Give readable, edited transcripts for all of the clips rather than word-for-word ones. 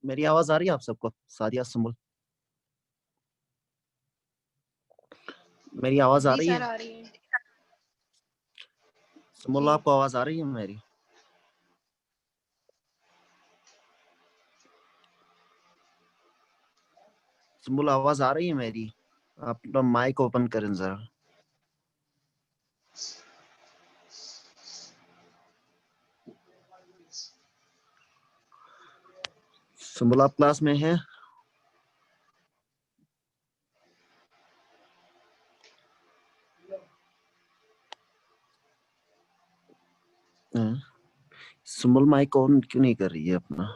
मेरी आवाज आ रही है आप सबको? सादिया, सुमुल, मेरी आवाज आ जी रही सर है? आ रही है। सुमुल, जी आपको आवाज आ रही है मेरी? सुमुल, आवाज आ रही है मेरी? आप अपना माइक ओपन करें जरा। सुमुल, आप क्लास में हैं? हाँ। सुमुल माइक ऑन क्यों नहीं कर रही है अपना?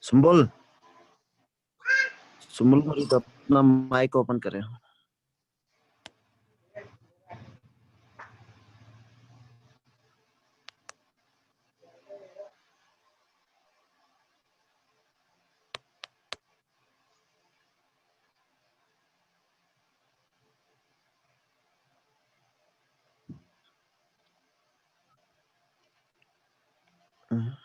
सुमुल, सुमुल मेरी तो अपना माइक ओपन करें। हाँ।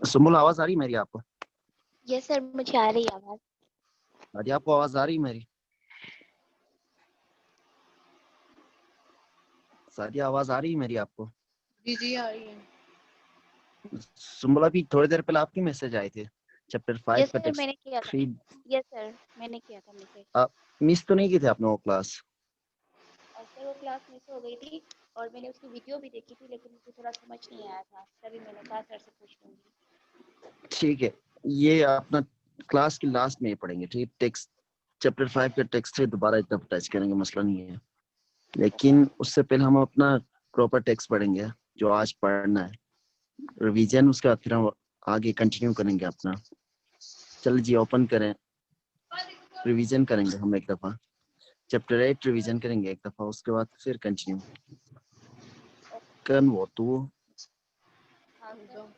सुमुल, आवाज आ रही है मेरी आपको? यस सर, मुझे आ रही है आवाज। सादिया, आपको आवाज आ रही है मेरी? सादिया, आवाज आ रही है मेरी आपको? जी जी आ रही है। सुमुल, अभी थोड़ी देर पहले आपके मैसेज आए थे चैप्टर 5 यस का सर, टेक्स्ट मैंने किया था। 3। यस सर, मैंने किया था मैसेज। आप मिस तो नहीं की थी आपने वो क्लास? और सर वो क्लास मिस हो गई थी और मैंने उसकी वीडियो भी देखी थी, लेकिन मुझे थोड़ा समझ नहीं आया था, तभी मैंने कहा सर से पूछ लूंगी। ठीक है, ये अपना क्लास की लास्ट में ही पढ़ेंगे, ठीक है? टेक्स्ट चैप्टर 5 का टेक्स्ट 3 दोबारा इतना टच करेंगे, मसला नहीं है। लेकिन उससे पहले हम अपना प्रॉपर टेक्स्ट पढ़ेंगे जो आज पढ़ना है, रिवीजन, उसके बाद फिर हम आगे कंटिन्यू करेंगे अपना। चल जी, ओपन करें, रिवीजन करेंगे हम एक दफा, चैप्टर 8 रिवीजन करेंगे एक दफा, उसके बाद फिर कंटिन्यू कर। वो तो हाँ सर।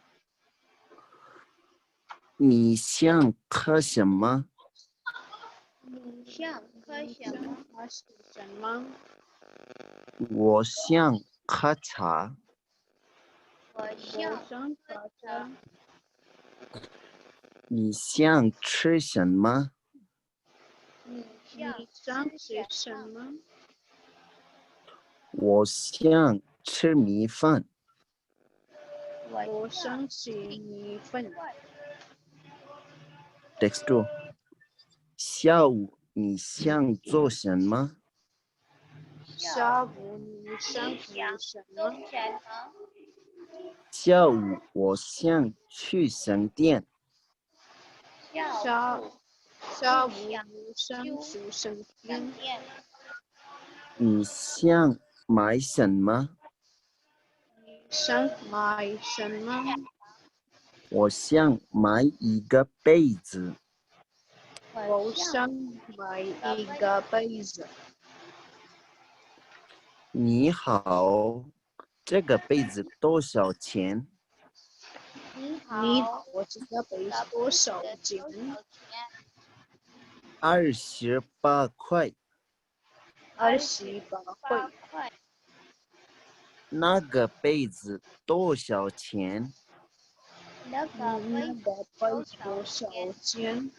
你想喝什么？你想喝什么？什么？我想喝茶。上发生你想吃什么？你想吃什么？我想吃米饭。我想吃米粉。 Text 2，下午你想做什么？下午你想做什么？下午我想去商店。下午你想去商店。你想买什么？想买什么？我想买一个被子。我想买一个被子。你好，这个被子多少钱？你好，这个被子多少钱28块。 ？28块。那个被子多少钱？那个被子多少钱？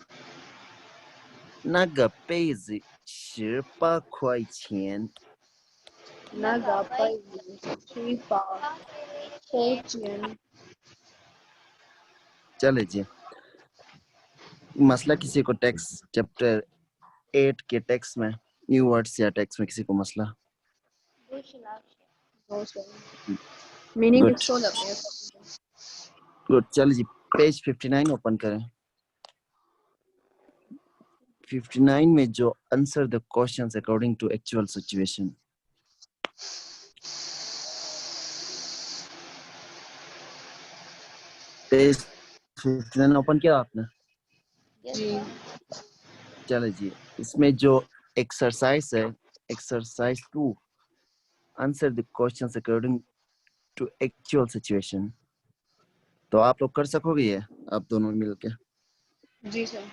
那个被子18块钱。那个被子18块钱。चले जी, मसला किसी को टेक्स्ट चैप्टर 8 के टेक्स्ट में न्यू वर्ड्स या टेक्स्ट में किसी को मसला? मीनिंग गुड मिक्स हो जाते हैं। गुड, चलिए जी पेज 59 ओपन करें। 59 में जो answer the questions according to actual situation. Page 59 open किया आपने? जी। चलिए जी, इसमें जो एक्सरसाइज है, exercise 2, answer the questions according to actual situation. तो आप लोग कर सकोगे ये, आप दोनों मिलके? जी सर।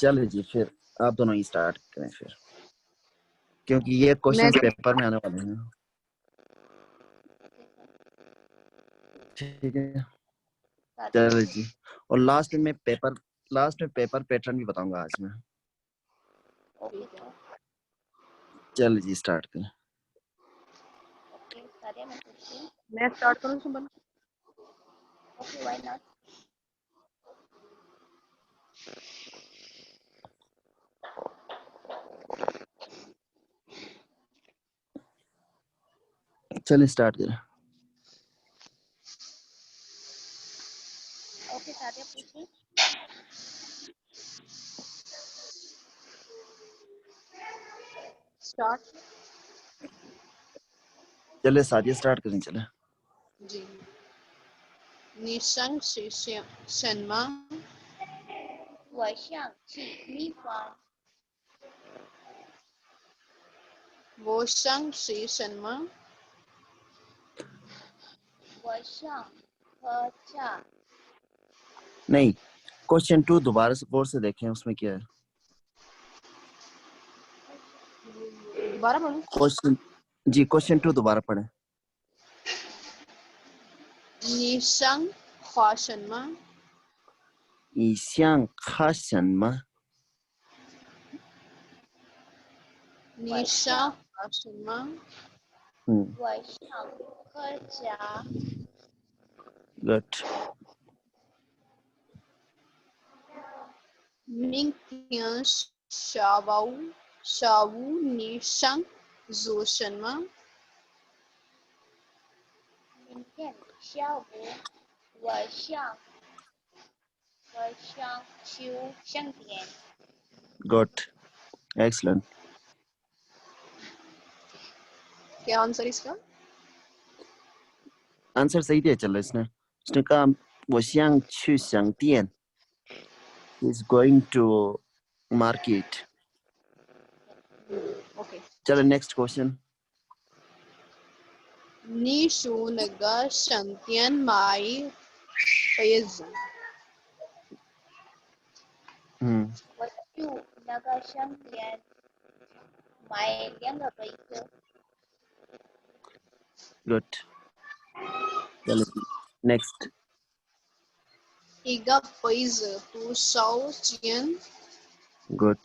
चलिए जी, फिर आप दोनों ही स्टार्ट करें फिर, क्योंकि ये क्वेश्चंस पेपर में आने वाले हैं। ठीक है, चलिए जी, और लास्ट में पेपर पैटर्न भी बताऊंगा आज मैं। चलिए जी स्टार्ट करें। मैं स्टार्ट करूं सुबह? Okay, why not? चलिए स्टार्ट करें। Okay, Sadia, पूछिए। स्टार्ट। चलिए सादिया स्टार्ट करें। चले जी। 你想吃什么？我想吃米饭。我想吃什么？我想喝茶。नहीं, क्वेश्चन 2 दोबारा से गौर से देखें, उसमें क्या है। दोबारा पढ़ूं? क्वेश्चन जी, क्वेश्चन 2 दोबारा पढ़ें। 你想花什么？你想看什么？你想花什么？我想喝茶。 गुड। 明天下午你想做什么？明天下午我想去商店。 good, excellent. क्या आंसर इसका? आंसर सही दिया। चलो उसने कहा वो想去商店 is going to market। Okay. चलो नेक्स्ट क्वेश्चन। 你去那个商店买杯子。我去那个商店买2个杯子。 गुड, चलो नेक्स्ट। 一个杯子多少钱？ गुड।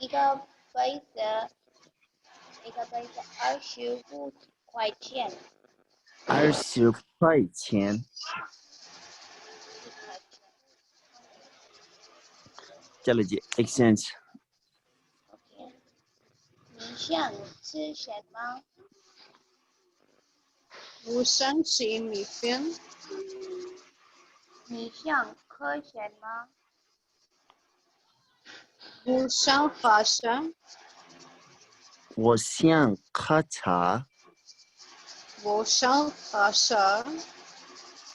一个杯子25块钱。 20块钱。चलो जी एक्सचेंज। OK， 你想吃什么？我想吃米饭。你想喝什么？我想喝茶。我想喝茶。我想喝茶。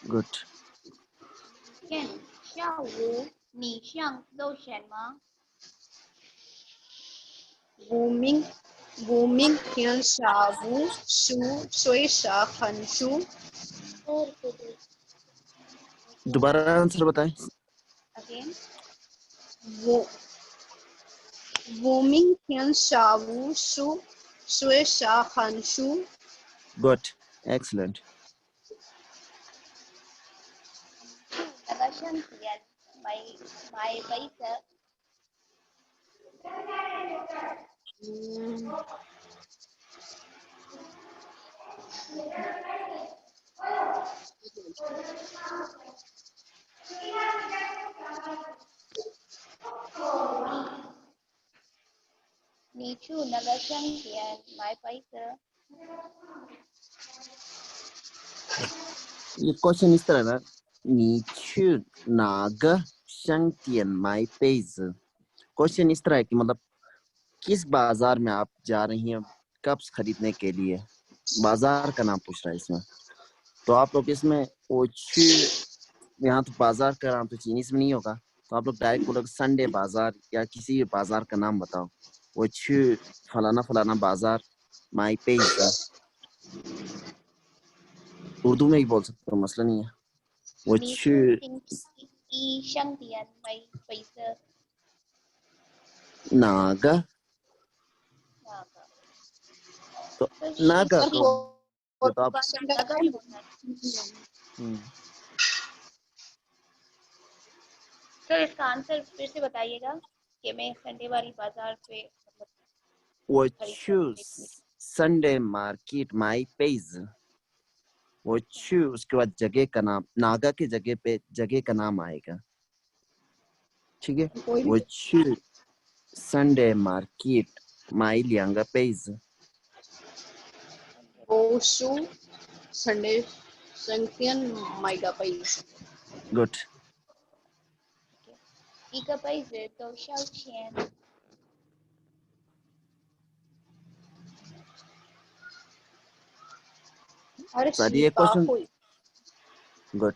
good. 天下午你想做什么？我明天下午睡下看书。दोबारा आंसर बताएं। Again， 我我明天下午睡下看书。 good excellent. 那个省钱买杯子。你去那个省钱买杯子。ये क्वेश्चन इस तरह ना, 你去哪个商店买杯子? क्वेश्चन इस तरह है कि मतलब किस बाजार में आप जा रही हैं कप्स खरीदने के लिए, बाजार का नाम पूछ रहा है इसमें। तो आप लोग इसमें यहाँ तो बाजार का नाम तो चीनीज में नहीं होगा, तो आप लोग डायरेक्ट बोलोगे संडे बाजार या किसी भी बाजार का नाम बताओ। वो फलाना फलाना बाजार माई पेज, उर्दू में भी बोल सकते हो, मसला नहीं है। वो 你去商店买杯子。नागा, तो नागा को तो आप नागा भी बोलना है। सर इसका आंसर फिर से बताइएगा कि मैं संडे वाली बाजार पे मतलब वो संडे मार्केट माई पेज, वो उसके बाद जगह का नाम, नागा के जगह पे जगह का नाम आएगा, ठीक है। वो संडे मार्केट माई लियांगा पेज।我去Sunday Santian Maiga País. गुड। 一个杯子多少钱？ ये क्वेश्चन गुड।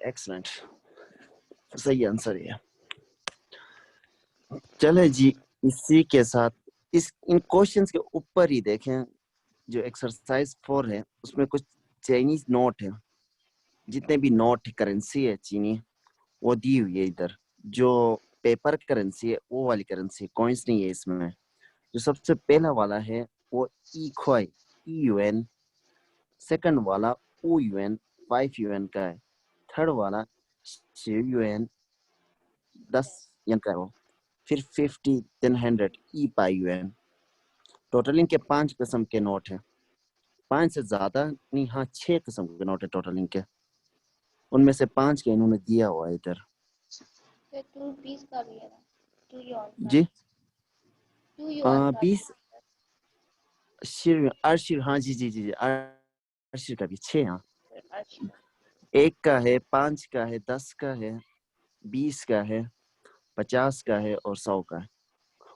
एक्सलेंट, सही आंसर है। चले जी, इसी के साथ इन क्वेश्चंस के ऊपर ही देखें, जो एक्सरसाइज 4 है उसमें कुछ चाइनीज नोट है, जितने भी नोट करेंसी है चीनी वो दी हुई है इधर। जो पेपर करेंसी है वो वाली करेंसी, कॉइन्स नहीं है इसमें। जो सबसे पहला वाला है वो ई खोई EUN, सेकंड वाला OUN 5 UN का है, थर्ड वाला 10 UN 10 yen का है वो, फिर 50 then 100 ई पाई UN। टोटल इनके 5 किस्म के नोट हैं, 5 से ज्यादा नहीं, हाँ 6 किस्म के नोट है टोटल इनके, उनमें से 5 के इन्होंने दिया हुआ है इधर। तो 2 पीस का भी है ना, 2 yuan का। जी 2 yuan का 20 अर्शिर, हाँ जी जी जी जी, अर्शिर का भी 6, हाँ। एक का है, 5 का है, 10 का है, 20 का है, 50 का है और 100 का है,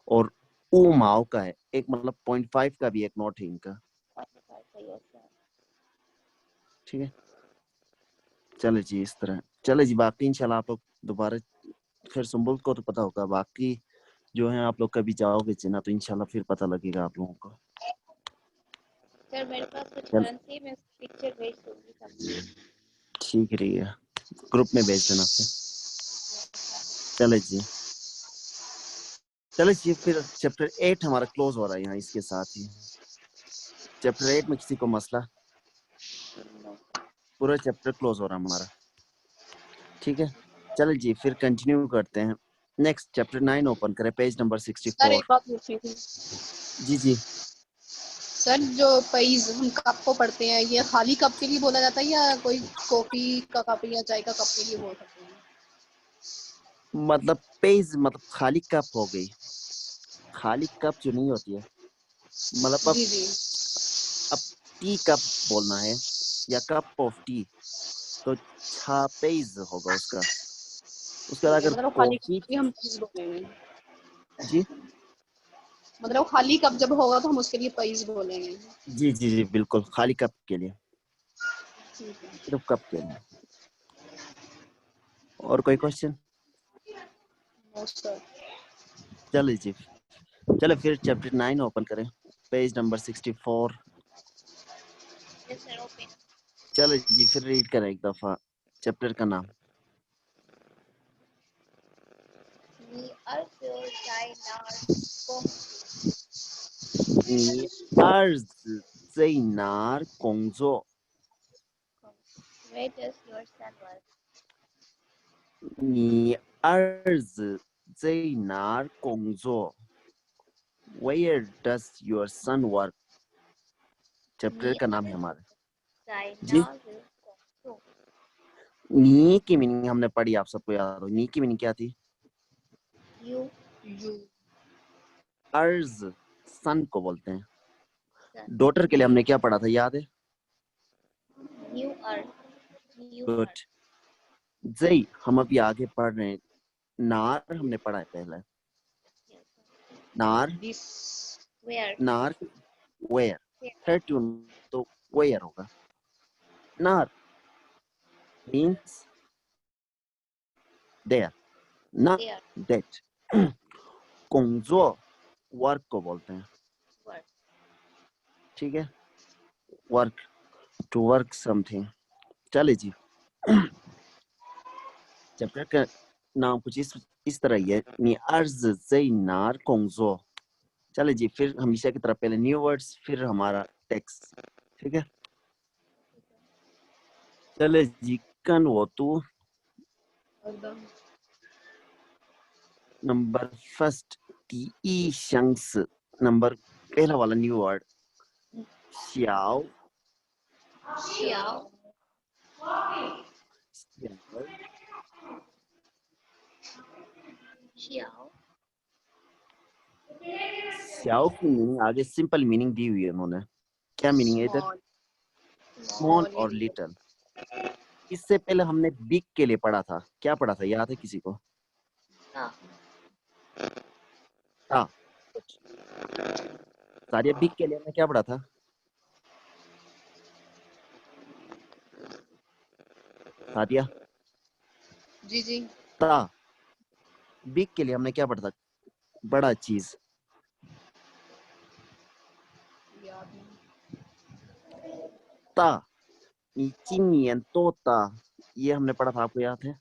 और माओ का है एक, मतलब 0.5 का भी एक नोट है इनका, ठीक है। चले जी इस तरह, चले जी बाकी इंशाल्लाह आप लोग दोबारा फिर सुंबुल को तो पता होगा, बाकी जो है आप लोग कभी जाओगे चीना तो इंशाल्लाह फिर पता लगेगा आप लोगों को। सर मेरे पास कुछ करेंसी में पिक्चर भेज दूंगी सब। ठीक है, ग्रुप में भेज देना फिर। चले जी फिर चैप्टर 8 हमारा क्लोज हो रहा है यहाँ इसके साथ ही। चैप्टर 8 में किसी को मसला पूरा चैप्टर क्लोज हो रहा है हमारा। ठीक है, चलो जी फिर कंटिन्यू करते हैं। नेक्स्ट चैप्टर 9 ओपन करें, पेज नंबर सर 64। एक बात पूछनी थी जी जी। सर, जो पेज हम कप को पढ़ते हैं, ये खाली कप के लिए बोला जाता है या कोई कॉफी का कप या चाय का कप के लिए बोल सकते हैं? मतलब पेज मतलब खाली कप हो गई, खाली कप जो नहीं होती है, मतलब जी जी। अब टी कप बोलना है या कप ऑफ टी, तो छा पेज होगा उसका। उसके बाद अगर मतलब खाली कप कॉफी, के लिए हम पेज बोलेंगे। जी मतलब खाली कप जब होगा तो हम उसके लिए पेज बोलेंगे। जी जी जी बिल्कुल, खाली कप के लिए, ठीक है। सिर्फ कप के लिए। और कोई क्वेश्चन? No sir. चलो जी, चलो फिर चैप्टर 9 ओपन करें, page number 64। Yes sir, open. चलो जी फिर रीड करें एक दफा चैप्टर का नाम। नी अर्थ चाइनार कोंग你儿子在哪儿工作？ Where does your son work? 你儿子在哪儿工作 Where does your son work? Chapter नी का नाम है अर्थ हमारा। जी, चाइनार कोंग नी की मीनिंग हमने पढ़ी, आप सबको याद हो। नी की मीनिंग क्या थी? You you. अर्ज सन को बोलते हैं। सन डॉटर के लिए हमने क्या पढ़ा था, याद है? न्यू अर्थ गुड। जई हम अभी आगे पढ़ रहे हैं। नार हमने पढ़ा है पहले। नार, दिस। वेयर नार वेयर, थर्ड ट्यून तो वेयर होगा। नार means there, not there that। 工作 work को बोलते हैं। वर्क ठीक है, वर्क, टू वर्क समथिंग। चले जी, चैप्टर का नाम कुछ इस तरह ही है, 你儿子在哪儿工作। चले जी फिर हमेशा की तरह पहले न्यू वर्ड्स फिर हमारा टेक्स्ट। ठीक है, चले जी। कन वो तू एकदम। नंबर फर्स्ट, 第一相似 नंबर पहला वाला न्यू वर्ड 小 शियाओ 小 शियाओ श्याओ की मीनिंग आगे सिंपल मीनिंग दी हुई है उन्होंने। क्या मीनिंग है इधर? स्मॉल। स्मॉल स्मॉल और ही दिया। लिटिल। इससे पहले हमने बिग के लिए पढ़ा था, क्या पढ़ा था, याद है किसी को? ता ता। सारिया बिग के लिए हमने क्या पढ़ा था? सादिया, जी जी। ता। बिग के लिए हमने क्या पढ़ा था? बड़ा चीज। याद नहीं। ता। 你今年多大 ये हमने पढ़ा था, आपको याद है?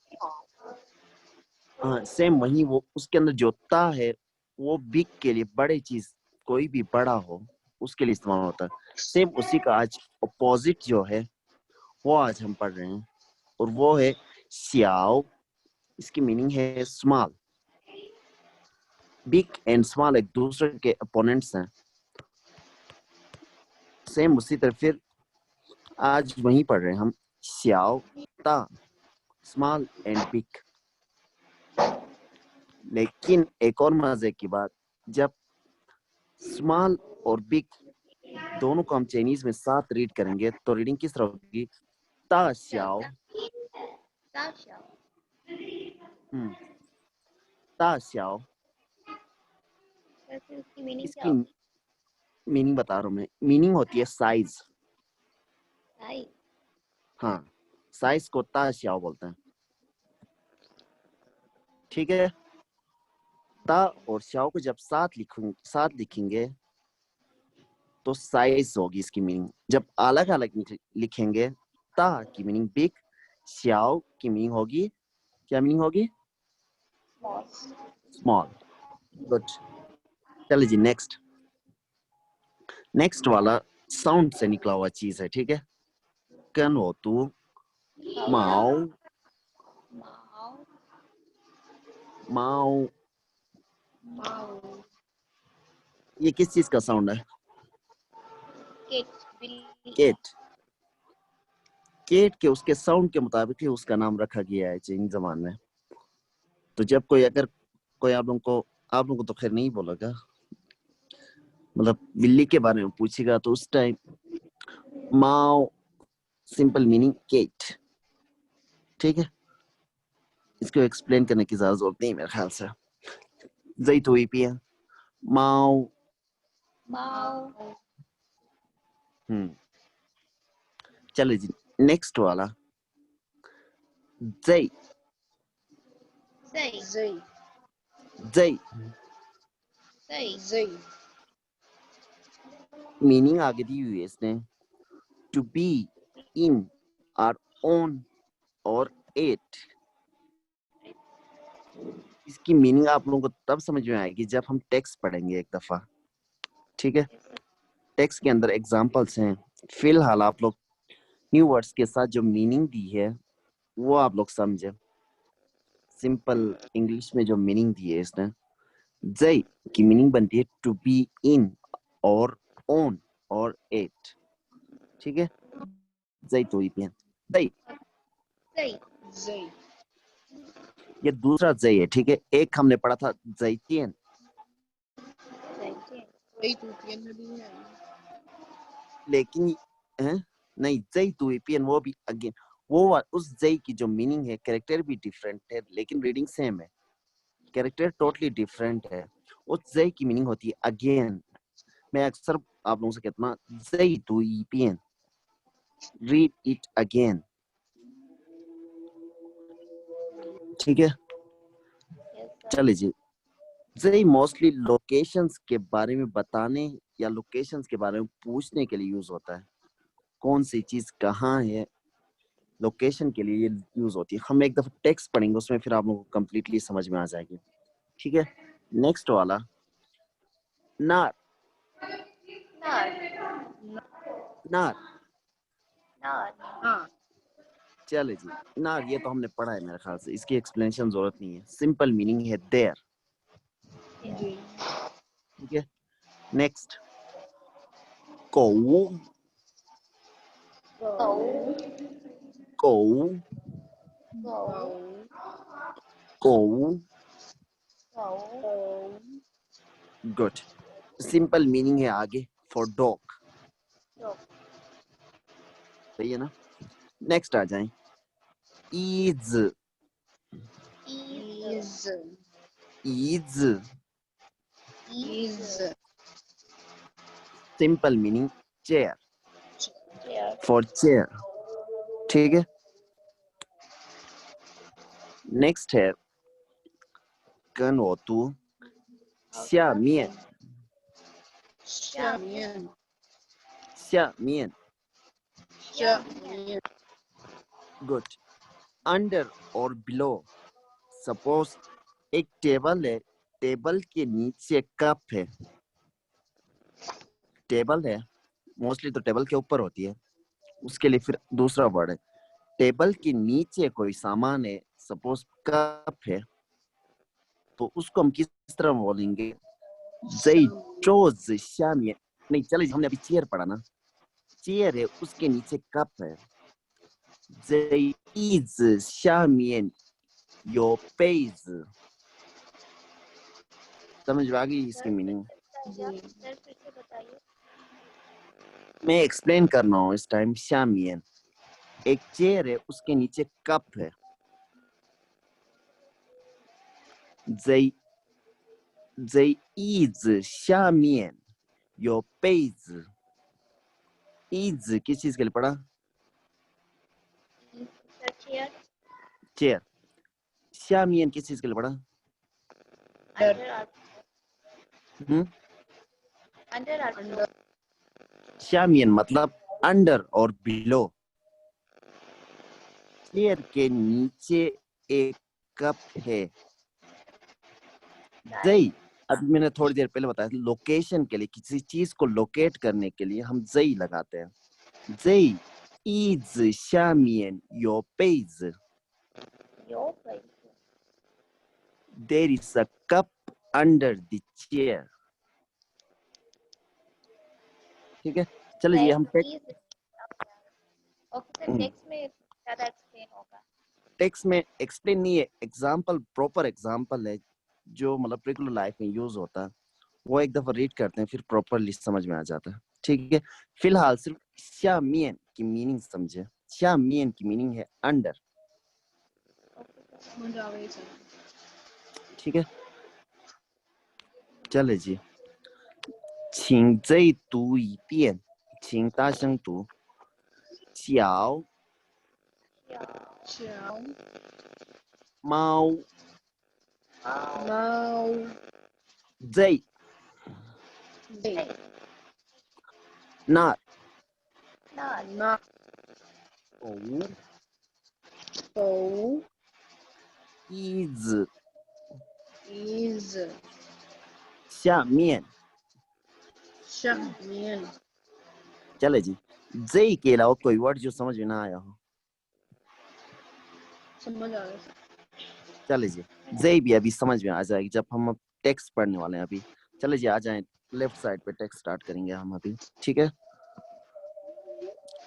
हाँ, सेम वही, वो उसके अंदर जो ता है वो बिग के लिए, बड़े चीज, कोई भी बड़ा हो उसके लिए इस्तेमाल होता है। सेम उसी का आज अपोजिट जो है वो आज हम पढ़ रहे हैं, और वो है श्याओ। इसकी मीनिंग है स्मॉल। बिग एंड स्मॉल एक दूसरे के अपोनेंट्स हैं। सेम उसी तरह फिर आज वही पढ़ रहे हैं हम, श्याओ ता, स्मॉल एंड बिग। लेकिन एक और मजे की बात, जब स्मॉल और बिग दोनों को हम चाइनीज में साथ रीड करेंगे तो रीडिंग किस तरह होगी? ता श्याओ, ता शियाओ ता श्याओ। वैसे उसकी मीनिंग क्या इसकी होगी? मीनिंग बता रहा हूँ मैं, मीनिंग होती है साइज। साइज। हाँ, साइज को ता श्याओ बोलते हैं। ठीक है, ता और श्याओ को जब साथ लिखेंगे तो साइज होगी इसकी मीनिंग। जब अलग अलग लिखेंगे, ता की मीनिंग बिग, श्याओ की मीनिंग होगी, क्या मीनिंग होगी? Small small. गुड। चलिए जी नेक्स्ट, नेक्स्ट वाला साउंड से निकला हुआ चीज है। ठीक है, कन हो तू माओ माओ माओ। माओ। ये किस चीज का साउंड है? किट बिल्ली केट। केट के उसके साउंड के मुताबिक ही उसका नाम रखा गया है चीनी जबान में। तो जब कोई आप लोगों को तो खैर नहीं बोलेगा, मतलब बिल्ली के बारे में पूछेगा तो उस टाइम माओ सिंपल मीनिंग केट। ठीक है, इसको एक्सप्लेन करने की ज्यादा जरूरत नहीं मेरे ख्याल से। जई तो पिया माओ। माओ चलो जी, नेक्स्ट वाला जई। सही जई। जई सही जई। मीनिंग आगे दी हुई है इसने, to be in are on और एट। इसकी मीनिंग आप लोगों को तब समझ में आएगी जब हम टेक्स्ट पढ़ेंगे एक दफा। ठीक है, टेक्स्ट के अंदर एग्जांपल्स हैं। फिलहाल आप लोग न्यू वर्ड्स के साथ जो मीनिंग दी है वो आप लोग समझे। सिंपल इंग्लिश में जो मीनिंग दी है इसने, जय की मीनिंग बनती है टू बी इन और ऑन और एट। ठीक है, जय तो ही जय। सही जई। ये दूसरा जय है। ठीक है, एक हमने पढ़ा था जैतियन, सही वही टूटियन में भी है। लेकिन नहीं, जय टू ईपीएन वो भी अगेन उस जय की जो मीनिंग है, कैरेक्टर भी डिफरेंट है लेकिन रीडिंग सेम है। कैरेक्टर टोटली डिफरेंट है। उस जय की मीनिंग होती है अगेन। मैं अक्सर आप लोगों से कहता हूँ जय टू ईपीएन, रीड इट अगेन। ठीक है, यस सर चलिए जी। जय मोस्टली लोकेशंस के बारे में बताने या लोकेशंस के बारे में पूछने के लिए यूज होता है। कौन सी चीज कहाँ है, लोकेशन के लिए यूज होती है। हम एक दफा टेक्स्ट पढ़ेंगे उसमें फिर आप लोगों को कंप्लीटली समझ में आ जाएगी। ठीक है, नेक्स्ट वाला नार। नार नार नार हाँ। चले जी, नार ये तो हमने पढ़ा है मेरे ख्याल से, इसकी एक्सप्लेनेशन जरूरत नहीं है। सिंपल मीनिंग है देयर। जी। ठीक है, नेक्स्ट कौ। गौ कौ गौ कौ गौ गुड। सिंपल मीनिंग है आगे फॉर डॉग। डॉग सही है ना। नेक्स्ट आ जाए ease. Is ease is simple meaning chair, chair for chair. ठीक है, नेक्स्ट है कन वो तू श्या मियन। शामियन। श्या मियन शामियन। गुड। अंडर और बिलो। सपोज एक टेबल है, टेबल के नीचे कप है। टेबल है, मोस्टली तो टेबल के ऊपर होती है, उसके लिए फिर दूसरा वर्ड है। टेबल के नीचे कोई सामान है, सपोज कप है, तो उसको हम किस तरह बोलेंगे? जय चोज शामियन। नहीं चलिए, हमने अभी चेयर पढ़ा ना, चेयर है उसके नीचे कप है। जय इज शामियन यो पेज। समझ में आ गई इसकी सर मीनिंग? बताइए सर फिर से बताइए मैं एक्सप्लेन कर रहा हूँ इस टाइम। शामियन एक चेयर है उसके नीचे कप है। जय जय इज शामियन यो पेज। इज किस चीज के लिए पढ़ा? Sir chair chair. शामियन किस चीज के लिए पढ़ा? अंडर हम्म, अंडर अंडर। शामियन मतलब अंडर और बिलो। चेयर के नीचे एक कप है। जय, अभी मैंने थोड़ी देर पहले बताया लोकेशन के लिए, किसी चीज को लोकेट करने के लिए हम जय लगाते हैं। जय 椅子下面有被子。有被子。 There is a cup under the chair. ठीक है, चलिए जी हम टेक्स्ट ओके सर, टेक्स्ट में ज्यादा एक्सप्लेन होगा। टेक्स्ट में एक्सप्लेन नहीं है, एग्जांपल प्रॉपर एग्जांपल है जो मतलब रेगुलर लाइफ में यूज होता है, वो एक दफा रीड करते हैं फिर प्रॉपरली समझ में आ जाता है। ठीक है, फिलहाल सिर्फ शामियन की मीनिंग समझे। शामियन की मीनिंग है अंडर। समझ आ गई सर। ठीक है, चले जी। 请再读一遍，请大声读。小小猫猫在对那那狗狗椅子椅子下面。下面 चले जी, जय के अलावा कोई वर्ड जो समझ में ना आया हो। समझ आ गया सर। चले जी, जय भी अभी समझ में आ जाएगी जब हम टेक्स्ट पढ़ने वाले हैं अभी। चले जी आ जाएं, लेफ्ट साइड पे टेक्स्ट स्टार्ट करेंगे हम अभी। ठीक है,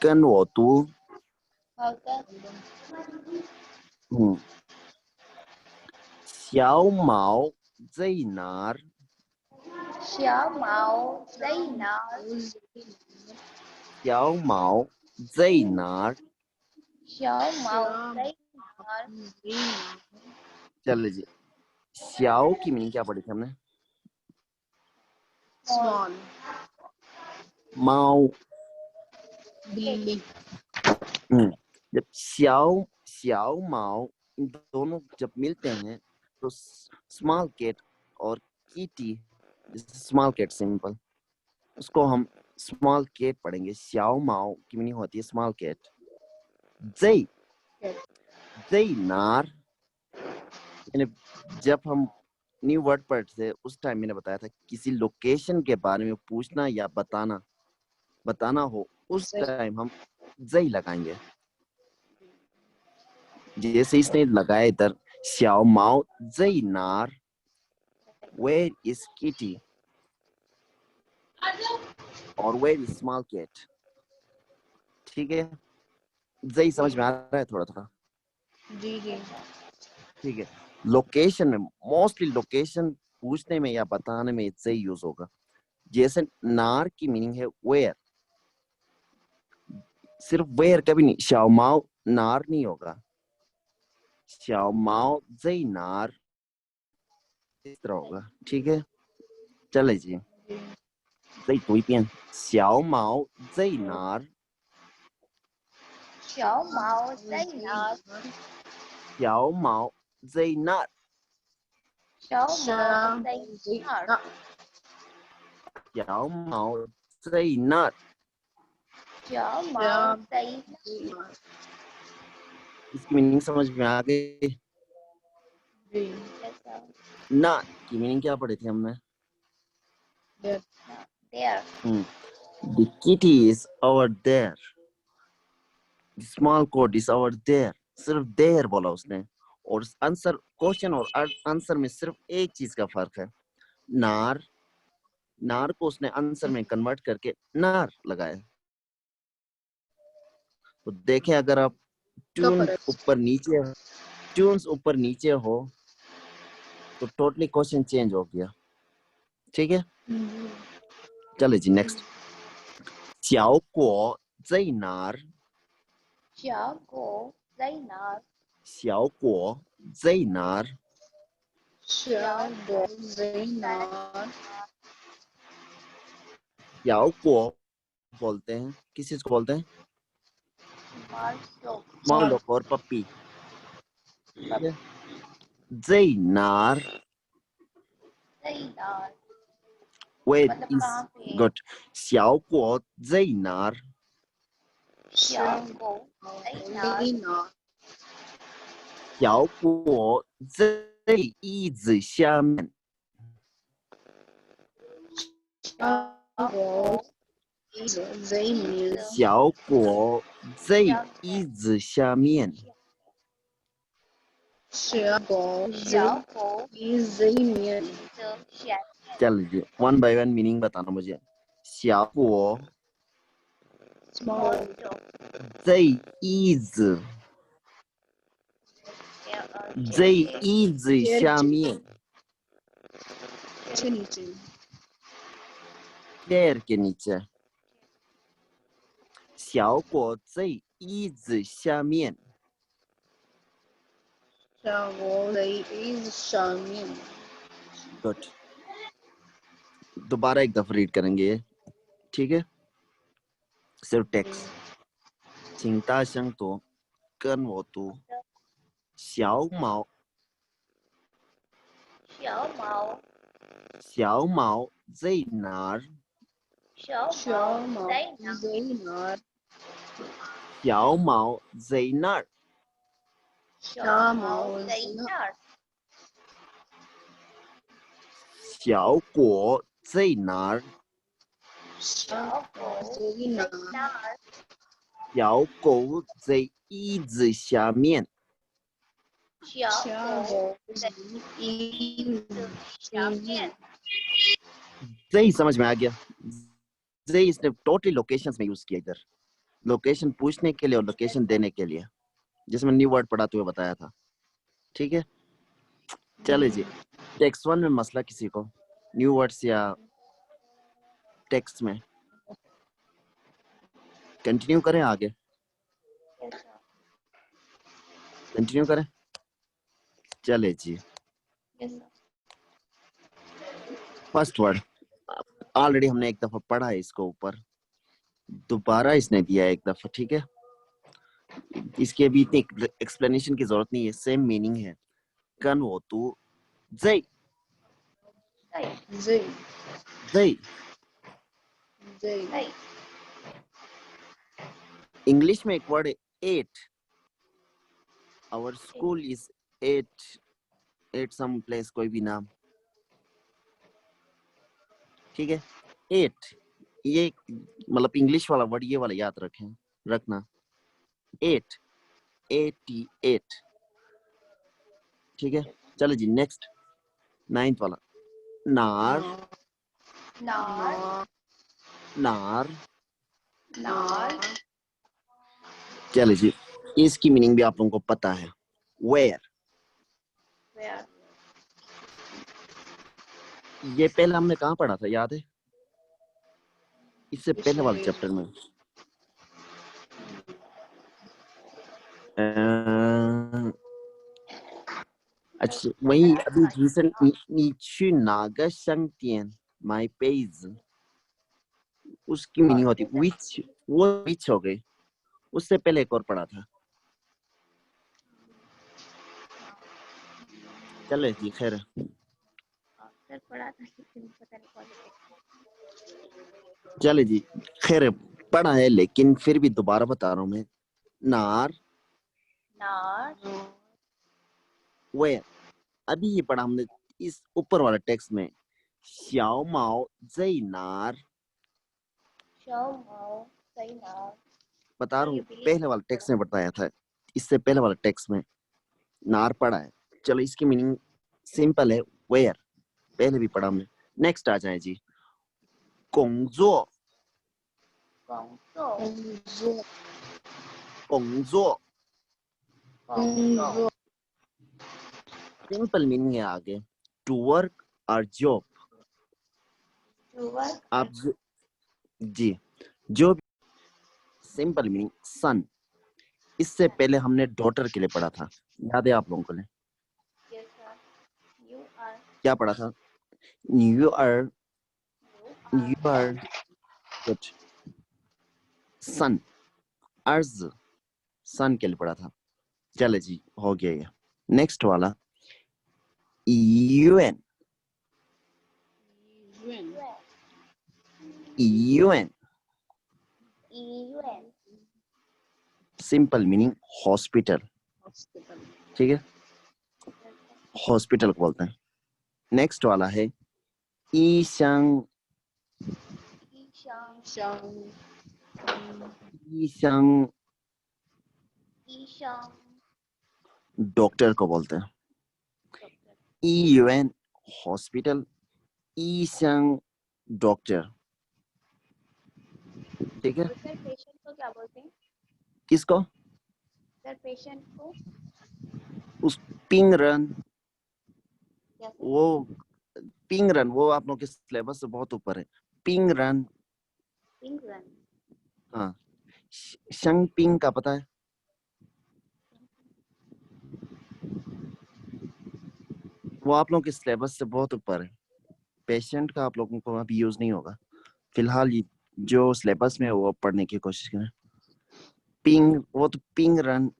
跟我读。好的。小毛在哪儿？小毛在哪儿？小毛在哪儿？小毛在哪儿？ चले जी, श्याओ की मीनिंग क्या पढ़ी थी हमने? स्मॉल माओ। बिल्ली जब श्याओ श्याओ माओ इन दोनों जब मिलते हैं तो स्मॉल कैट और कीटी, स्मॉल कैट सिंपल, उसको हम स्मॉल कैट पढ़ेंगे। श्याओ माओ की मीनिंग होती है स्मॉल कैट। जय जय नार, जब हम न्यू वर्ड पढ़ते थे उस टाइम मैंने बताया था किसी लोकेशन के बारे में पूछना या बताना हो उस टाइम हम जय लगाएंगे। जैसे इसने लगाया इधर, श्याओ माओ जय नार, वेयर इज किटी और वेयर इज स्मॉल कैट। ठीक है, जय समझ में आ रहा है थोड़ा थोड़ा? जी जी ठीक है, लोकेशन में मोस्टली लोकेशन पूछने में या बताने में जय यूज होगा। जैसे नार की मीनिंग है वेयर, सिर्फ वेयर कभी नहीं, श्याओ माओ नार नहीं होगा, श्याओ माओ जय नार इस तरह होगा। ठीक है, चले जी, जय读一遍，小毛在哪儿？小毛在哪儿？小毛在那儿？小毛在哪儿？小毛在那儿？小毛在哪儿？ इसकी मीनिंग समझ में आ गई? जी ना की मीनिंग क्या पढ़ी थी हमने? There. The kitty is over there. The small goat is over there. सिर्फ there बोला उसने, और आंसर क्वेश्चन और आंसर में सिर्फ एक चीज का फर्क है, नार। नार को उसने आंसर में कन्वर्ट करके नार लगाया। तो देखें, अगर आप ट्यून्स ऊपर नीचे हो तो टोटली क्वेश्चन चेंज हो गया। ठीक है, चले जी नेक्स्ट। 小果在哪儿？小狗在哪儿？小果在哪儿？小果在哪儿？小果बोलते हैं, किस चीज को बोलते हैं? स्मॉल डॉग और पप्पी।在哪儿？ 在哪儿？ Where मतलब is कहाँ पे? good? 小果在哪儿？小狗在哪儿？小果在椅子下面。小狗 zay means 小果在椅子下面。小狗小狗 zay means 的下 चल लीजिए वन बाय वन मीनिंग बताना मुझे। 小果 small 在椅子在椅子下面 नीचे chair के नीचे। 小果在椅子下面。小狗 zay is 上面 गुड। दोबारा एक दफा रीड करेंगे, ठीक है? सिर्फ text. 请大声读，跟我读。小毛，小毛小毛在哪儿？小小毛毛在哪 zay not 小毛在那儿。小毛在那儿小果在哪儿？小狗 zay 在 not 那儿小狗在椅子下面。小小狗狗在 is 下面 सही समझ में आ गया। सही इसने टोटली लोकेशंस में यूज किया इधर, लोकेशन पूछने के लिए और लोकेशन देने के लिए, जिसमें न्यू वर्ड पढ़ाते हुए बताया था। ठीक है, चले जी। टेक्स्ट वन में मसला किसी को न्यू वर्ड्स या टेक्स्ट में कंटिन्यू करें? आगे कंटिन्यू करें? चले जी। फर्स्ट वर्ड ऑलरेडी हमने एक दफा पढ़ा है, इसको ऊपर दोबारा इसने दिया है एक दफा। ठीक है, इसकी अभी इतनी एक्सप्लेनेशन की जरूरत नहीं है, सेम मीनिंग है। कन वो तू जय zay जय। zay इंग्लिश में एक वर्ड है at. Our school is at some place, कोई भी नाम। ठीक है, एट ये मतलब इंग्लिश वाला वर्ड, ये वाला याद रखना। At at. ठीक है, चलो जी नेक्स्ट 9th वाला नार नार नार। नार चलो जी, इसकी मीनिंग भी आप लोगों को पता है, वेयर। where ये पहले हमने कहाँ पढ़ा था, याद है? इससे पहले वाले चैप्टर में। अच्छा, वही अभी रिसेंट 你去哪个商店买杯子 उसकी मीनिंग होती है which। वो which हो गई, उससे पहले एक और पढ़ा था। चले जी खैर, सर पढ़ा था लेकिन पता नहीं कौन सा चले जी खैर पढ़ा है, लेकिन फिर भी दोबारा बता रहा हूँ मैं। नार नार वेयर, अभी ये पढ़ा हमने इस ऊपर वाला टेक्स्ट में। 小毛在哪儿 शाओ माओ सही नार बता रहा हूँ, पहले वाला टेक्स्ट में बताया था, इससे पहले वाला टेक्स्ट में नार पढ़ा है। चलो इसकी मीनिंग सिंपल है, वेयर, पहले भी पढ़ा हमने। नेक्स्ट आ जाए जी, 工作 गोंगसो 工作 गोंगसो सिंपल मीनिंग है आगे, टू वर्क और जॉब। टूवर आप जी जो सिंपल मीनिंग सन। इससे पहले हमने डॉटर के लिए पढ़ा था, याद है आप लोगों को? यस सर यू आर क्या पढ़ा था? न्यू ईयर कुछ सन, अर्ज सन के लिए पढ़ा था। चले जी हो गया ये। नेक्स्ट वाला यूएन यूएन यूएन सिंपल मीनिंग हॉस्पिटल। ठीक है, हॉस्पिटल को बोलते हैं। नेक्स्ट वाला है ईशंग ईशान ईशान ईशान डॉक्टर को बोलते हैं। डॉक्टर ईयूएन हॉस्पिटल, ईशान डॉक्टर। ठीक है। और सर पेशेंट को क्या बोलते हैं? किसको? सर पेशेंट को उस पिंगरन, क्या सर? वो पिंगरन वो आप लोग के सिलेबस से बहुत ऊपर है। पिंगरन, पिंगरन हाँ। शंगपिंग का पता है? वो आप लोग के सिलेबस से बहुत ऊपर है। पेशेंट का आप लोगों को अभी यूज नहीं होगा फिलहाल। जो सिलेबस में है वो पढ़ने की कोशिश करें। पिंग, वो तो पिंग रन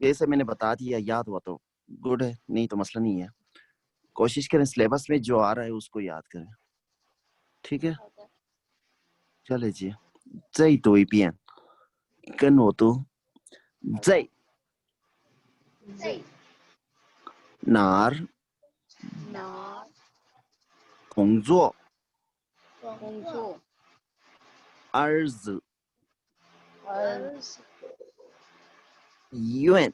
जैसे मैंने बता दिया, याद हुआ तो गुड है, नहीं तो मसला नहीं है। कोशिश करें सिलेबस में जो आ रहा है उसको याद करें। ठीक है, चले जी। 再读一遍，跟我读。在哪儿工作？儿子医院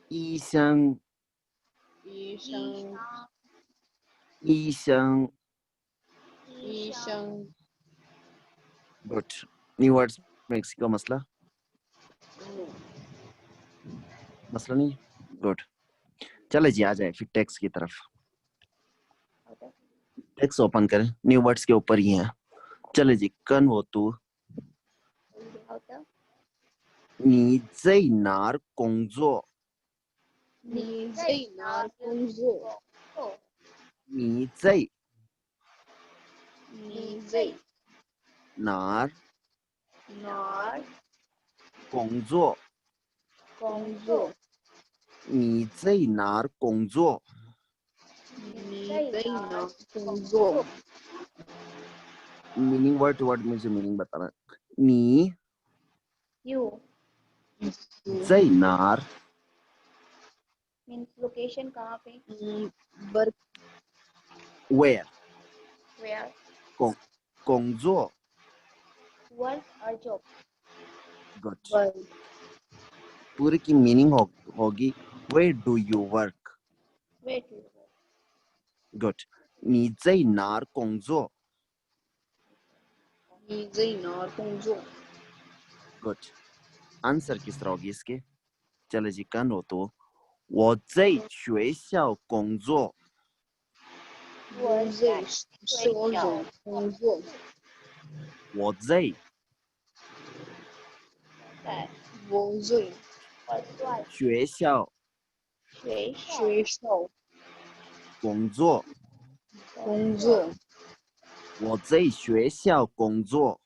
医生医生 गुड। न्यू वर्ड्स मेक्सिको मसला मसला नहीं। गुड, चले जी आ जाए फिर टेक्स्ट की तरफ। टेक्स्ट ओपन करें, न्यू वर्ड्स के ऊपर ही है। चले जी, कन वो तू 好的，你在哪儿工作？你在哪儿工作？你在你在哪儿哪儿工作？工作？你在哪儿工作？你在哪儿工作？ मीनिंग वर्ड टू वर्ड मुझे मीनिंग बताना। 你 You 在哪儿 means location कहाँ पे? where Where 工作 work or job? Good. पूरी की मीनिंग होगी where do you work? Where to work? Good. 你在哪儿工作 good. Answer किस तरह होगी इसके? चले जी, कन हो तो 我在学校工作。我在学校工作。我在在学校学校工作。工作。我在学校工作。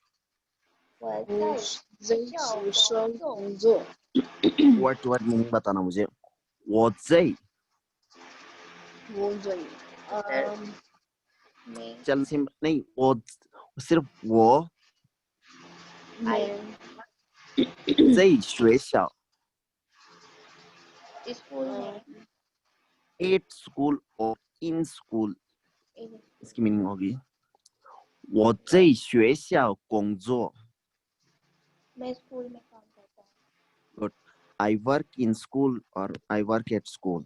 我在学校工作。 वर्ड टू वर्ड मीनिंग बताना मुझे। 我在 चल सिम नहीं, वो सिर्फ वो 在学校 स्कूल में एट स्कूल और इन स्कूल इसकी मीनिंग होगी 我在学校工作 मैं स्कूल में काम करता हूँ। Good. I work in school और आई वर्क एट स्कूल।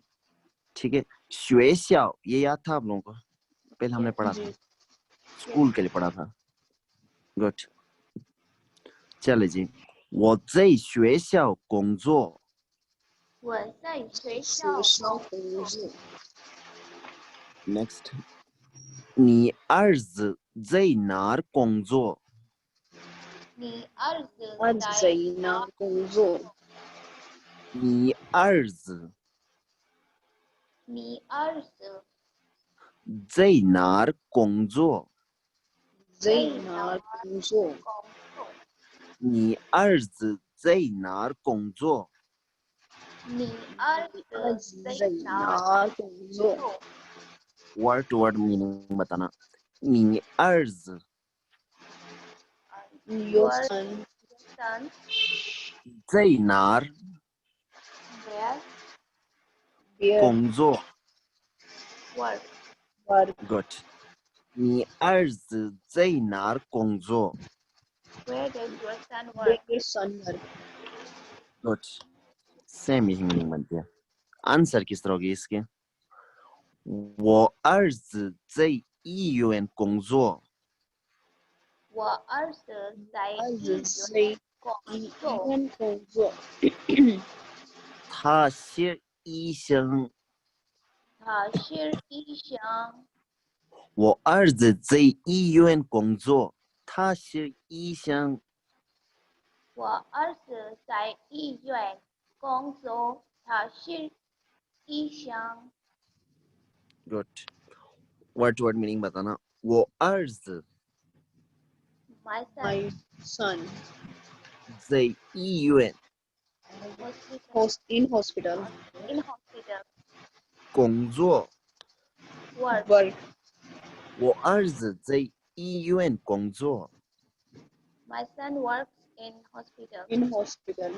ठीक है, 学校 ये याद था आप लोगों को? पहले हमने पढ़ा था, स्कूल के लिए पढ़ा था। गुड, चले जी। 我在学校工作。我在学校工作。 Next， 你儿子在哪儿工作？你儿子在哪工作？你儿子你儿子在哪儿工作？在哪工作？你儿子在哪儿工作？你儿子在哪工作？ Word to word meaning बताना। 你儿子 Your son 在哪儿 where 工作？ work work. Good. 你儿子在哪儿工作 Where does your son Where work? your son work? Good. Same he meaning बनती है. आंसर किस तरह होगी इसके? 我儿子在医院工作。我儿子在医儿子在院工医作。院工作。他是医生。他是医生。我儿子在医院工作。他是医生。我儿子在医院工作。他是医生。 Good. Word to word meaning बताना. 我儿子 My son. My son. 在医院 Hospital. In hospital. In hospital. 工作。Work. Work. 我儿子在医院工作。My son works in hospital. In hospital.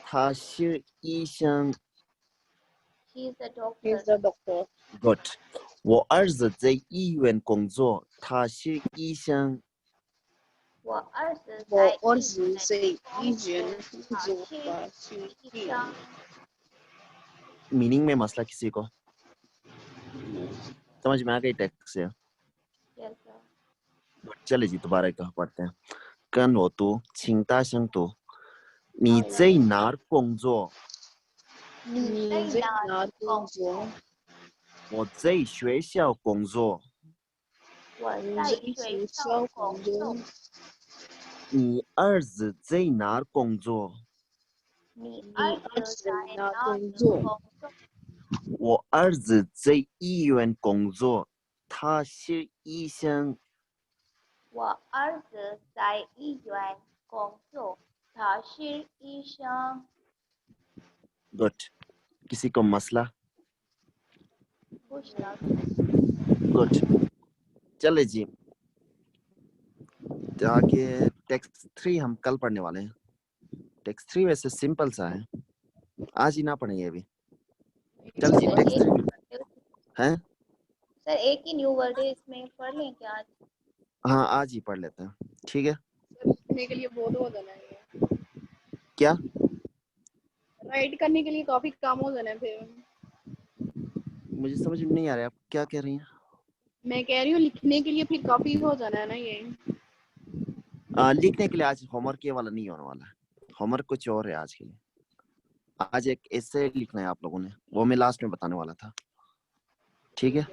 他是医生。He is a doctor. He's the doctor. Good. 我儿子在医院工作。他是医生。我儿子我在儿医院子在医院工作。工作。他是医生。 meaning में मसला किसी को समझ में आ गई text से? Yes, sir. चले जी दोबारा एक पढ़ते हैं. 跟我读请大声读你在哪儿工作你在哪工作？我在学校工作我你在在学学校校工工作。作。你儿子在哪儿工作你你儿儿子子在哪哪里工作？工作？我儿子在医院工作他是医生我儿子在医院工作。他是医生。 गुड किसी को मसला पूछना। गुड चले जी आगे टेक्स्ट 3 हम कल पढ़ने वाले हैं. टेक्स्ट 3 वैसे सिंपल सा है, आज ही ना पढ़ेंगे अभी. चल जी सर टेक्स्ट 3 हैं. सर एक ही न्यू वर्ड है, इसमें पढ़ लें क्या आज? हाँ आज ही पढ़ लेते हैं, ठीक है. लिखने के लिए बहुत हो जाना है. क्या राइट करने के लिए काफी काम हो जाना है फिर. मुझे समझ में नहीं आ रहा है आप क्या कह रही हैं. मैं कह रही हूँ लिखने के लिए फिर काफी हो जाना है ना ये. लिखने के लिए आज होमवर्क ये वाला नहीं होने वाला है. होमवर्क कुछ और है आज के लिए. आज एक ऐसे लिखना है आप लोगों ने, वो मैं लास्ट में बताने वाला था, ठीक है.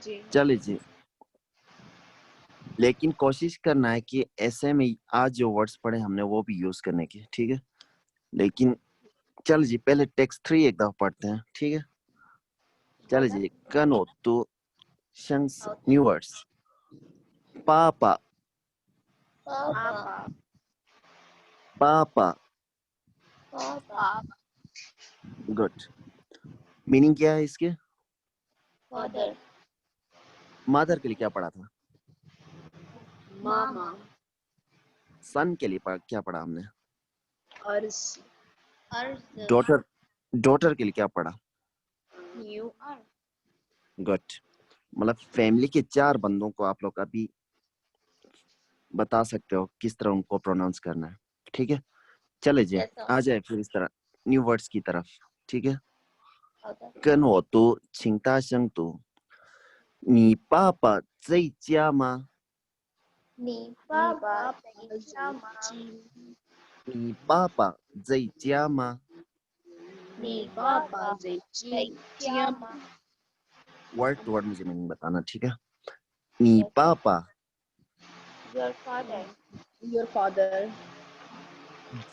जी. चलिए जी, लेकिन कोशिश करना है कि ऐसे में आज जो वर्ड्स पढ़े हमने वो भी यूज करने की, ठीक है. लेकिन चल जी पहले टेक्स्ट 3 एक दफा पढ़ते हैं, ठीक है. चल जी कनो तो शंस न्यू वर्ड्स पापा पापा। पापा पापा। गुड. मीनिंग क्या है इसके? फादर। मदर के लिए क्या पढ़ा था? मामा. सन के लिए क्या पढ़ा हमने? अर्स. डॉटर. डॉटर के लिए क्या पढ़ा? You are. गुड. मतलब फैमिली के 4 बंदों को आप लोग अभी बता सकते हो किस तरह उनको प्रोनाउंस करना है, ठीक है. चले जी आ जाए फिर इस तरह न्यू वर्ड्स की तरफ, ठीक है. 跟我读请大声读你爸爸在家吗？你爸爸在家吗？你爸爸在家吗？你爸爸在家吗？ वर्ड टू वर्ड मुझे मीनिंग बताना, ठीक है. 你爸爸 Your father. Your father.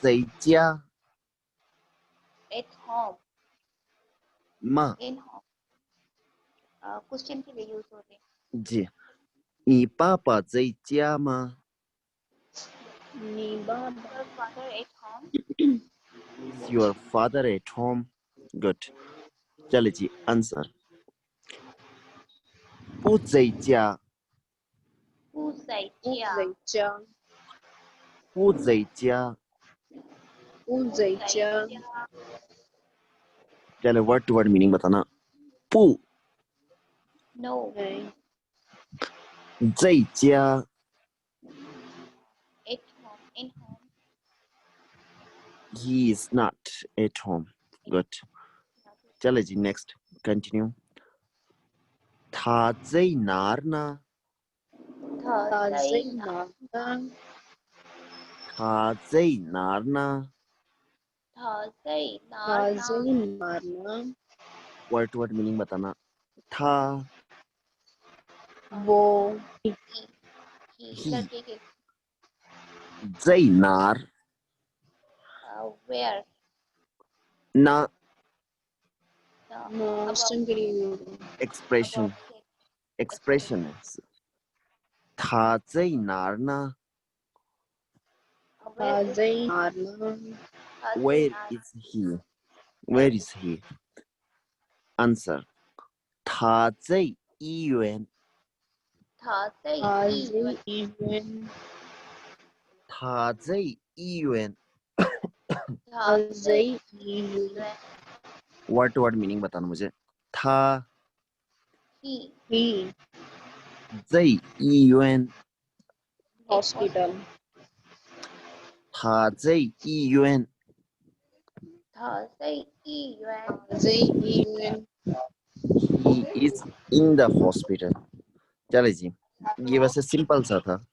在家 At home. 吗 In home. Question के लिए यूज होते हैं. जी. 你爸爸在家吗 你爸爸 Your father at home. Is your father at home? Good. चले जी आंसर 不在家不在不家。在家。不在家不在家。चले वर्ड टू वर्ड मीनिंग बताना. 不 No. नहीं 在家 At home. In home. he is not at home. Good. Not at चले जी next continue. 他在哪儿呢 home. ताज़े नाना他在哪儿呢 Thursday. ताज़े नाना word to word meaning बताना 他 वो He. he लड़के के. 在哪儿 Where? ना The मौसम के लिए expression above six. expression है 他在哪儿呢 Where is ताज़े नाना where is he where is he answer 他在医院 Thursday? ताज़े इवेंट 他在医院 ताज़े इवेंट word to word meaning बताना मुझे 他 He. He 在医院 hospital 他在医院 Thursday. Yuan. ताज़े इवेंट he is in the hospital चले जी ये वैसे सिंपल सा था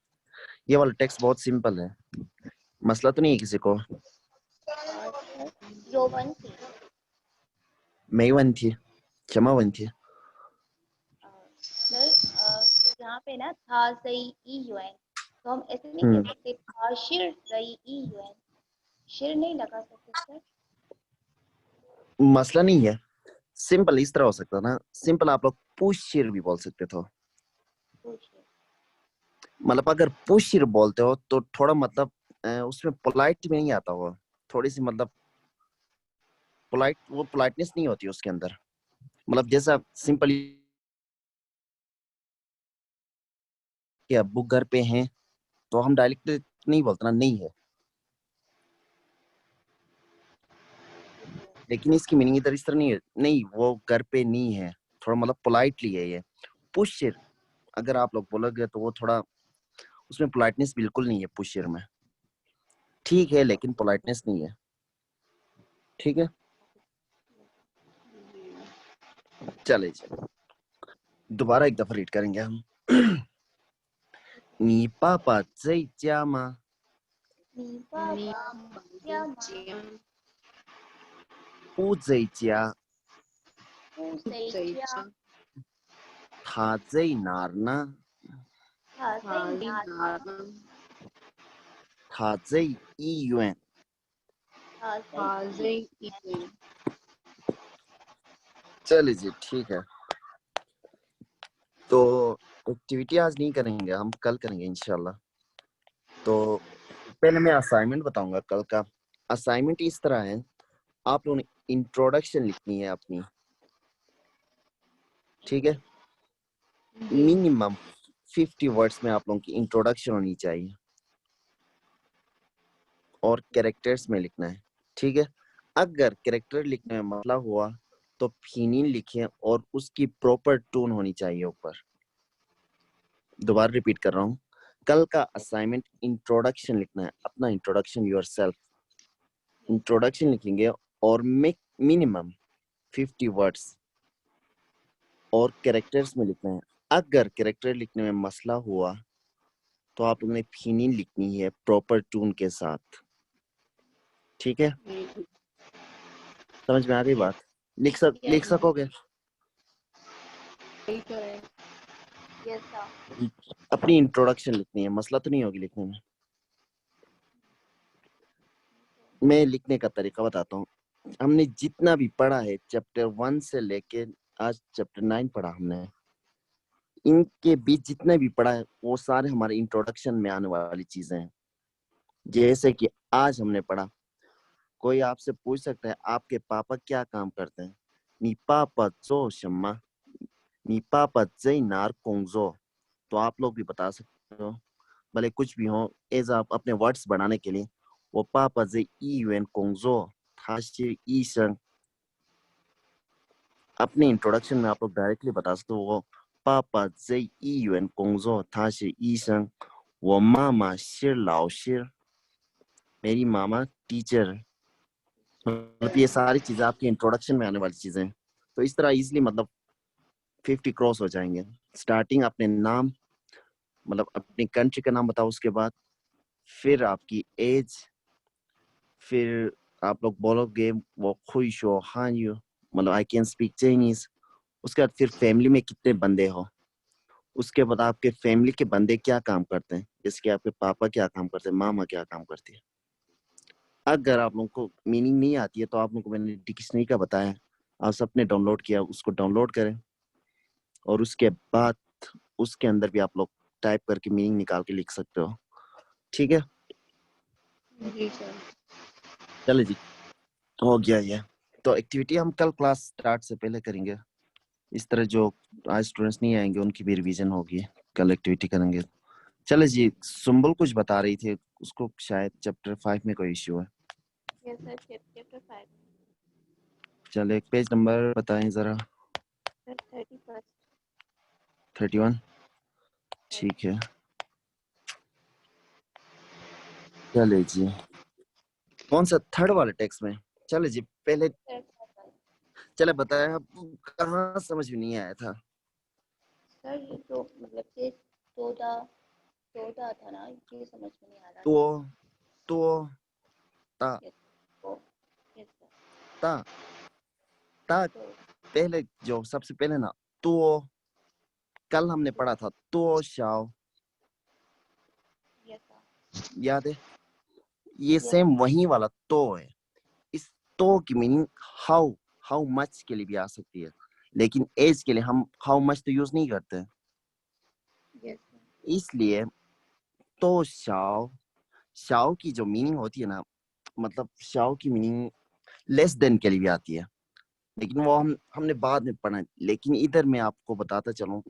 ये वाला टेक्स्ट बहुत सिंपल है मसला तो नहीं है किसी को Your one thing. 没问题什么问题 सर यहाँ पे ना था सही यूएन तो हम ऐसे नहीं कह सकते था शिर सही यूएन शिर नहीं लगा सकते सर मसला नहीं है सिंपल इस तरह हो सकता है ना सिंपल आप लोग पुशिर भी बोल सकते थे पूछिए मतलब अगर पुशिर बोलते हो तो थोड़ा मतलब उसमें पोलाइट में नहीं आता हुआ थोड़ी सी मतलब पोलाइट वो पोलाइटनेस नहीं होती उसके अंदर मतलब जैसा सिंपल कि अब्बू घर पे हैं तो हम डायरेक्ट नहीं बोलते ना नहीं है लेकिन इसकी मीनिंग इधर इस तरह नहीं है नहीं वो घर पे नहीं है थोड़ा मतलब पोलाइटली है ये पुशिर अगर आप लोग बोलोगे तो वो थोड़ा उसमें पोलाइटनेस बिल्कुल नहीं है पुशिर में ठीक है लेकिन पोलाइटनेस नहीं है ठीक है चले चले दोबारा एक दफा रीड करेंगे हम 你爸爸在家吗？你爸爸家吗不在家。不在家他在哪儿呢？他在哪里他在医院。他在 ताज़े इवेंट चलिए जी ठीक है तो एक्टिविटी आज नहीं करेंगे हम कल करेंगे इंशाल्लाह तो पहले मैं असाइनमेंट बताऊंगा कल का असाइनमेंट इस तरह है आप लोगों ने इंट्रोडक्शन लिखनी है अपनी ठीक है मिनिमम 50 वर्ड्स में आप लोगों की इंट्रोडक्शन होनी चाहिए और कैरेक्टर्स में लिखना है ठीक है अगर कैरेक्टर लिखने में मसला हुआ तो फीनिन लिखें और उसकी प्रॉपर टोन होनी चाहिए ऊपर दोबारा रिपीट कर रहा हूँ कल का असाइनमेंट इंट्रोडक्शन लिखना है अपना इंट्रोडक्शन योरसेल्फ इंट्रोडक्शन लिखेंगे और मिनिमम 50 वर्ड्स और कैरेक्टर्स में लिखना है अगर कैरेक्टर लिखने में मसला हुआ तो आप लोगों ने फीनिन लिखनी है प्रॉपर टून के साथ ठीक है समझ में आ गई बात लिख सकोगे यस सर अपनी इंट्रोडक्शन लिखनी है मसला तो नहीं होगी लिखने में मैं लिखने का तरीका बताता हूँ हमने जितना भी पढ़ा है चैप्टर 1 से लेके आज चैप्टर 9 पढ़ा हमने इनके बीच जितने भी पढ़ा है वो सारे हमारे इंट्रोडक्शन में आने वाली चीजें हैं जैसे कि आज हमने पढ़ा कोई आपसे पूछ सकता है आपके पापा क्या काम करते हैं नी पापा जो शम्मा नी पापा जय नार कोंगजो तो आप लोग भी बता सकते हो भले कुछ भी हो एज आप अपने वर्ड्स बढ़ाने के लिए वो पापा जय ईवेन कोंगजो थाशी ईशन अपने इंट्रोडक्शन में आप लोग डायरेक्टली बता सकते हो वो 爸爸在医院工作，他是医生。我妈妈是老师，मेरी मामा टीचर। मतलब ये सारी चीजें आपके इंट्रोडक्शन में आने वाली चीजें हैं। तो इस तरह इजीली मतलब 50 क्रॉस हो जाएंगे। स्टार्टिंग अपने नाम, मतलब अपनी कंट्री का नाम बताओ, उसके बाद फिर आपकी एज, फिर आप लोग बोलोगे वो खुश हो हाँ यू, मतलब आई कैन स्पीक चाइनीज। उसके बाद फिर फैमिली में कितने बंदे हो, उसके बाद आपके फैमिली के बंदे क्या काम करते हैं, जैसे कि आपके पापा क्या काम करते हैं, मामा क्या काम करती है। अगर आप लोगों को मीनिंग नहीं आती है तो आप लोगों को मैंने डिक्शनरी का बताया, आप सबने डाउनलोड किया, उसको डाउनलोड करें और उसके बाद उसके अंदर भी आप लोग टाइप करके मीनिंग निकाल के लिख सकते हो। ठीक है, जी सर। चले जी, हो गया ये। तो एक्टिविटी हम कल क्लास स्टार्ट से पहले करेंगे। इस तरह जो आज स्टूडेंट्स नहीं आएंगे उनकी भी रिवीजन होगी, कल एक्टिविटी करेंगे। चले जी, सुम्बुल कुछ बता रही थी, उसको शायद चैप्टर 5 में कोई इश्यू है। यस सर, चैप्टर 5 चले एक पेज नंबर बताएं जरा। सर 31 31, ठीक है। चले जी, कौन सा थर्ड वाले टेक्स्ट में? चले जी पहले सर। चले बताया, कहाँ समझ में नहीं आया था। सर ये तो मतलब कि 14 14 था ना, ये समझ में नहीं आ रहा तो था। तो ता यस ओ यस सर। ता ता तो पहले जो सबसे पहले ना, तो कल हमने पढ़ा था तो शाओ, यस सर। याद है? ये यस सेम वही वाला तो है। इस तो की मीनिंग हाउ, हाउ मच के लिए भी आ सकती है, लेकिन एज के लिए हम हाउ मच तो यूज नहीं करते। Yes sir. इसलिए तो शाओ, शाओ की जो मीनिंग होती है ना, मतलब शाओ की मीनिंग लेस देन के लिए भी आती है, लेकिन वो हमने बाद में पढ़ा है। लेकिन इधर मैं आपको बताता चलूं,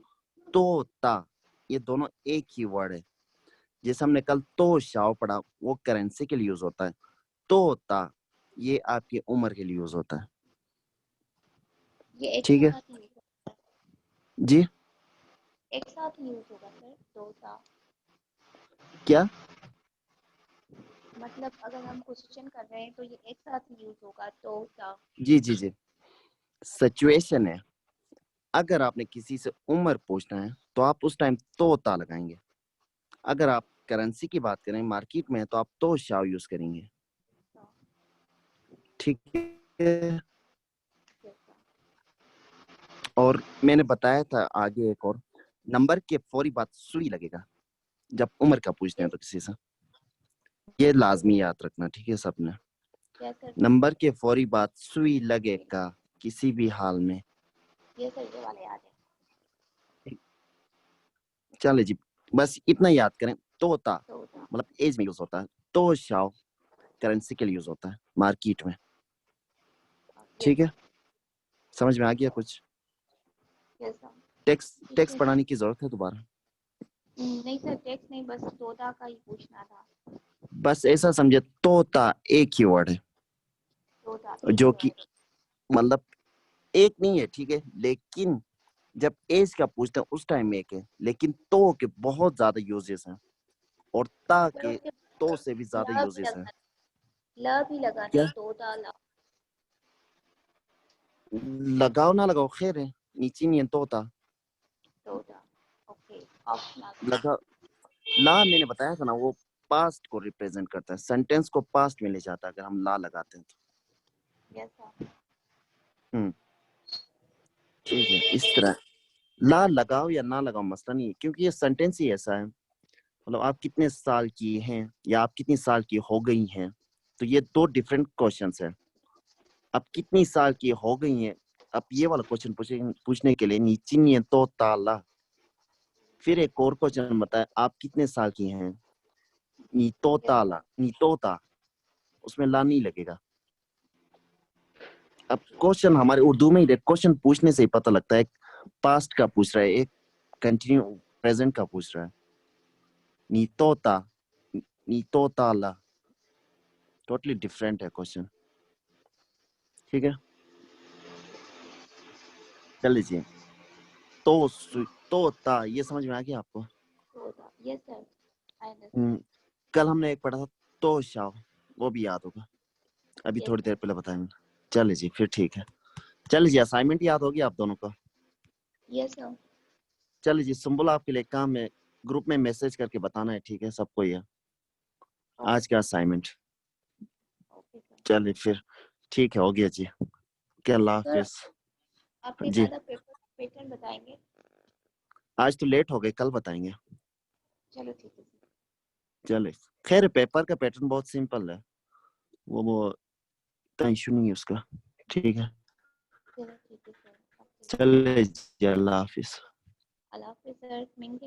तो ता ये दोनों एक ही वर्ड है। जैसे हमने कल तो शाओ पढ़ा, वो करेंसी के लिए यूज होता है। तो ता ये आपकी उम्र के लिए यूज होता है। ये एक ठीक है साथ ही जी, एक साथ ही यूज होगा सर, 2 था। क्या? मतलब अगर हम क्वेश्चन कर रहे हैं तो ये एक साथ ही यूज होगा, 2 था। जी जी जी, सिचुएशन है। अगर आपने किसी से उम्र पूछना है तो आप उस टाइम तो ता लगाएंगे। अगर आप करेंसी की बात करें मार्केट में, तो आप तो शाओ यूज करेंगे। ठीक है, यस सर। और मैंने बताया था आगे एक और, नंबर के फौरी बाद सुई लगेगा जब उम्र का पूछते हैं यस तो किसी से। ये लाजमी याद रखना, ठीक है सबने। Yes sir. नंबर के फौरी बाद सुई लगेगा किसी भी हाल में। ये सर ये वाला याद है। चले जी, बस इतना याद करें। तोता 2 था। मतलब एज में यूज होता है, तो शाओ करेंसी के लिए यूज होता है मार्केट में। यस ठीक है, सर। समझ में आ गया यस कुछ? Yes sir. टेक्स्ट ठीक है। पढ़ाने की जरूरत है दोबारा? नहीं सर, टेक्स्ट नहीं, बस 2 का ही पूछना था। बस ऐसा समझे, तोता एक ही वर्ड है, 2 एक जो ही कि वर्ड मतलब एक नहीं है, ठीक है, लेकिन जब एज का पूछते हैं उस टाइम में एक है, लेकिन तो के बहुत ज्यादा यूजेस हैं और ता है। सर के उसके तो से भी ज्यादा ल भी यूजेस हैं। लगाना, ल भी लगाना क्या? है, 2 ल। लगाओ ना लगाओ खैर है, नीचे नहीं है तोता। 2 ओके, ऑप्शनल। लगा, ला मैंने बताया था ना, वो पास्ट को रिप्रेजेंट करता है, सेंटेंस को पास्ट में ले जाता है अगर हम ला लगाते हैं यस सर। तो। ठीक है, इस तरह ला लगाओ या ना लगाओ मसला नहीं है, क्योंकि ये सेंटेंस ही ऐसा है। मतलब आप कितने साल की हैं या आप कितनी साल की हो गई हैं, तो ये दो डिफरेंट क्वेश्चंस हैं। आप कितनी साल की हो गई हैं, आप ये वाला क्वेश्चन पूछने के लिए नीचे नहीं है तो ताला। फिर एक और क्वेश्चन बताए, आप कितने साल की हैं, नी तो यस ताला, सर। नी तो ता, उसमें ला नहीं लगेगा। अब क्वेश्चन हमारे उर्दू में ही क्वेश्चन पूछने से ही पता लगता है, पास्ट का पूछ रहा है, एक कंटिन्यू प्रेजेंट का पूछ रहा है। नी तो ता, नी तो ताला, टोटली डिफरेंट है क्वेश्चन। ठीक है, चल लीजिए। तोता, ये समझ में आ गया आपको? तोता, यस सर, आई अंडरस्टैंड। कल हमने एक पढ़ा था तोशा, वो भी याद होगा, अभी यस थोड़ी देर सर। पहले बताएंगे। चलिए जी, फिर ठीक है। चलिए जी, असाइनमेंट याद होगी आप दोनों को? Yes sir. चलिए जी, सुम्बुल आपके लिए काम है, ग्रुप में मैसेज करके बताना है, ठीक है सबको ये आज का असाइनमेंट। Okay sir. चलिए फिर ठीक है, हो गया जी, क्या अल्लाह सर हाफिज। आप जी, बेकायदा पेपर पैटर्न बताएंगे? आज तो लेट हो गए, कल बताएंगे। चलो ठीक है सर। चलिए, खैर पेपर का पैटर्न बहुत सिंपल है, वो इतना इशू नहीं है उसका, ठीक है। चलो ठीक है सर। चलिए जी, अल्लाह हाफिज। अल्लाह हाफिज़ सर, मिंग